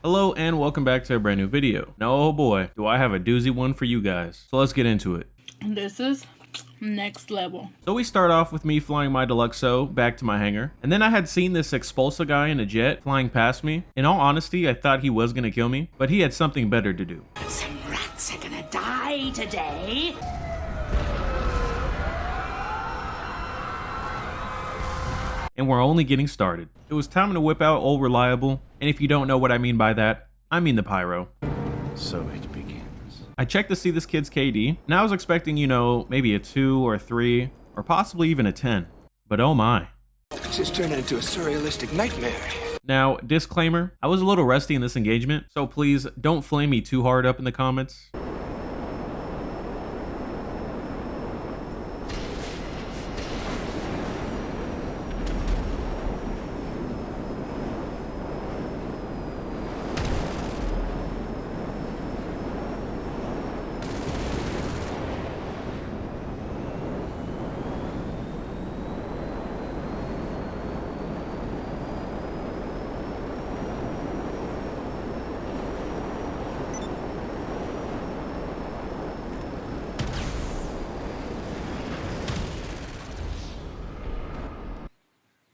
Hello and welcome back to a brand new video. Now, oh boy, do I have a doozy one for you guys. So let's get into it. This is next level. So we start off with me flying my Deluxo back to my hangar. And then I had seen this Expulsa guy in a jet flying past me. In all honesty, I thought he was gonna kill me, but he had something better to do. Some rats are gonna die today. And we're only getting started. It was time to whip out Old Reliable, and if you don't know what I mean by that, I mean the pyro. So it begins. I checked to see this kid's KD, and I was expecting, you know, maybe a 2 or a 3, or possibly even a 10. But oh my. It's just turned into a surrealistic nightmare. Now, disclaimer, I was a little rusty in this engagement, so please don't flame me too hard up in the comments.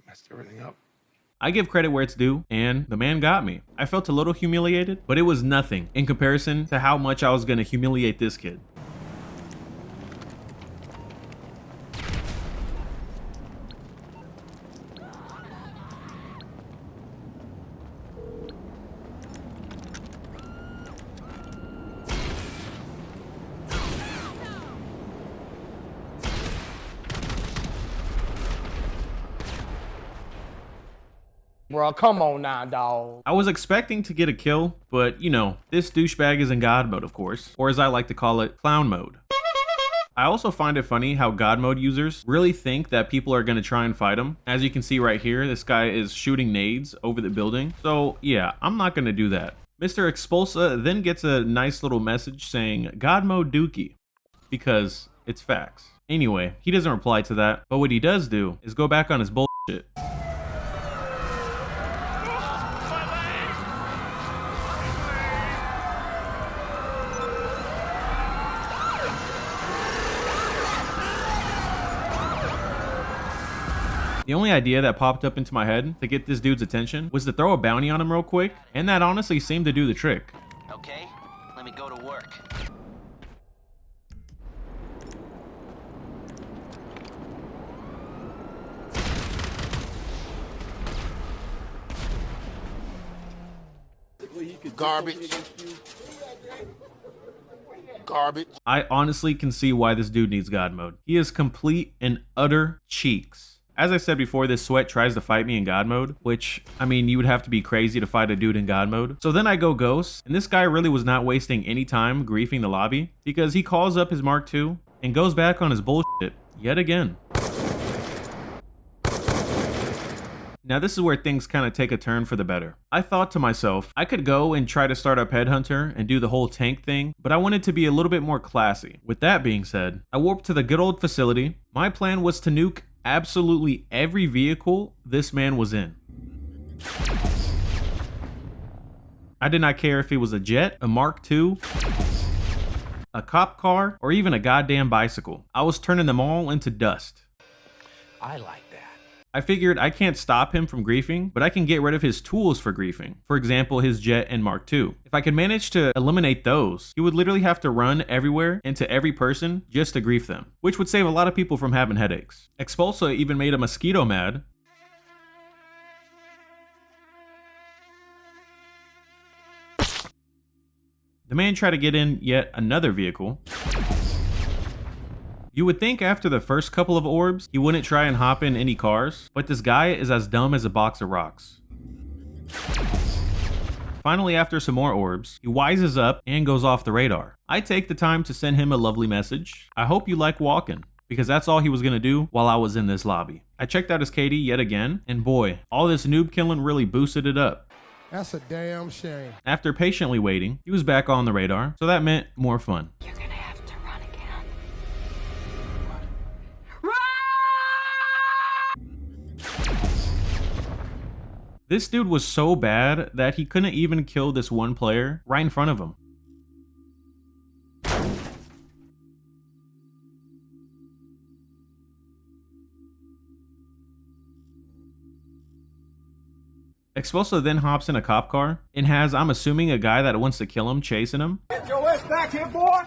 Messed everything up. I give credit where it's due, and the man got me. I felt a little humiliated, but it was nothing in comparison to how much I was gonna humiliate this kid. Bro, come on now, dawg. I was expecting to get a kill, but you know, this douchebag is in God mode, of course, or as I like to call it, clown mode. I also find it funny how God mode users really think that people are gonna try and fight him. As you can see right here, this guy is shooting nades over the building. So yeah, I'm not gonna do that. Mr. Expulsa then gets a nice little message saying, God mode dookie, because it's facts. Anyway, he doesn't reply to that, but what he does do is go back on his bullshit. The only idea that popped up into my head to get this dude's attention was to throw a bounty on him real quick, and that honestly seemed to do the trick. Okay, let me go to work. Garbage. Garbage. I honestly can see why this dude needs God mode. He is complete and utter cheeks. As I said before, this sweat tries to fight me in God mode, which, I mean, you would have to be crazy to fight a dude in God mode. So then I go ghost, and this guy really was not wasting any time griefing the lobby, because he calls up his Mark II and goes back on his bullshit yet again. Now this is where things kind of take a turn for the better. I thought to myself, I could go and try to start up Headhunter and do the whole tank thing, but I wanted to be a little bit more classy. With that being said, I warped to the good old facility. My plan was to nuke absolutely every vehicle this man was in. I did not care if it was a jet, a Mark II, a cop car, or even a goddamn bicycle. I was turning them all into dust. I like that. I figured I can't stop him from griefing, but I can get rid of his tools for griefing. For example, his jet and Mark II. If I could manage to eliminate those, he would literally have to run everywhere into every person just to grief them, which would save a lot of people from having headaches. Expulsa even made a mosquito mad. The man tried to get in yet another vehicle. You would think after the first couple of orbs, he wouldn't try and hop in any cars, but this guy is as dumb as a box of rocks. Finally, after some more orbs, he wises up and goes off the radar. I take the time to send him a lovely message. I hope you like walking, because that's all he was gonna do while I was in this lobby. I checked out his KD yet again, and boy, all this noob killing really boosted it up. That's a damn shame. After patiently waiting, he was back on the radar, so that meant more fun. You're gonna have to run again. This dude was so bad that he couldn't even kill this one player right in front of him. Exposa then hops in a cop car and has, I'm assuming, a guy that wants to kill him chasing him. Get your ass back here, boy!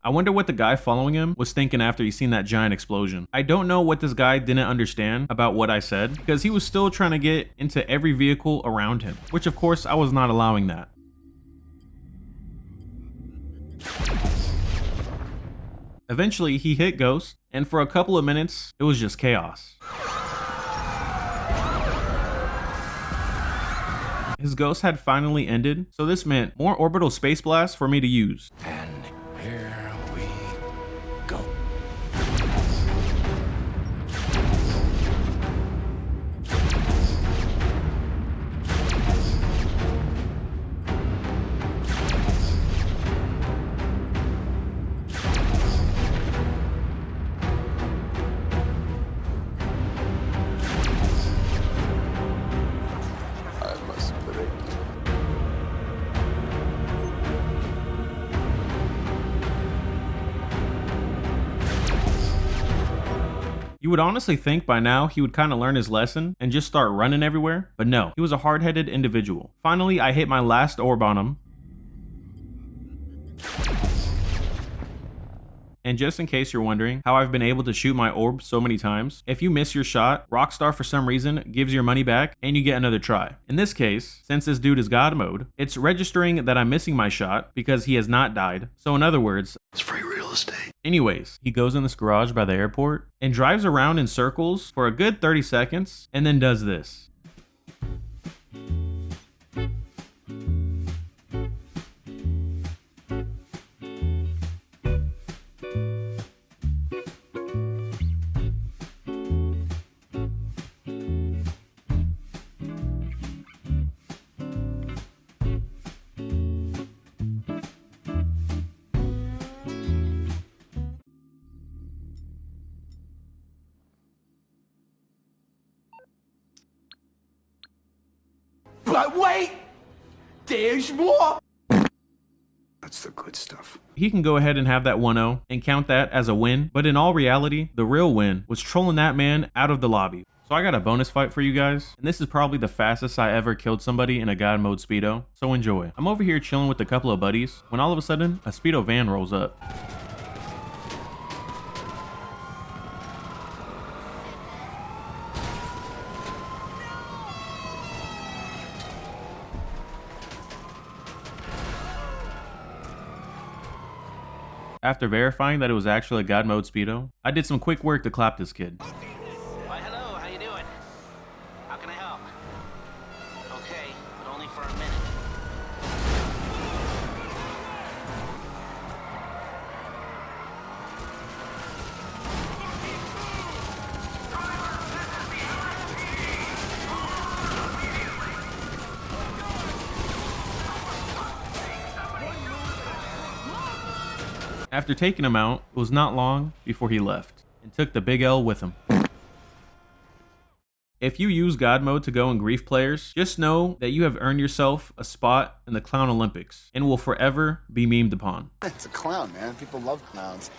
I wonder what the guy following him was thinking after he seen that giant explosion. I don't know what this guy didn't understand about what I said, because he was still trying to get into every vehicle around him, which of course I was not allowing that. Eventually, he hit Ghost, and for a couple of minutes, it was just chaos. His ghost had finally ended, so this meant more orbital space blasts for me to use. And here we go. I must break. You would honestly think by now he would kind of learn his lesson and just start running everywhere, but no, he was a hard-headed individual. Finally, I hit my last orb on him. And just in case you're wondering how I've been able to shoot my orb so many times, if you miss your shot, Rockstar for some reason gives your money back and you get another try. In this case, since this dude is God mode, it's registering that I'm missing my shot because he has not died. So in other words, It's free real estate. anyways, he goes in this garage by the airport and drives around in circles for a good 30 seconds and then does this. But wait! There's more! That's the good stuff. He can go ahead and have that 1-0 and count that as a win, but in all reality, the real win was trolling that man out of the lobby. So I got a bonus fight for you guys, and this is probably the fastest I ever killed somebody in a God mode speedo, so enjoy. I'm over here chilling with a couple of buddies when all of a sudden a speedo van rolls up. After verifying that it was actually a God mode speedo, I did some quick work to clap this kid. Why, hello, how you doing? How can I help? Okay, but only for a minute. After taking him out, it was not long before he left and took the big L with him. If you use God mode to go and grief players, just know that you have earned yourself a spot in the Clown Olympics and will forever be memed upon. It's a clown, man. People love clowns.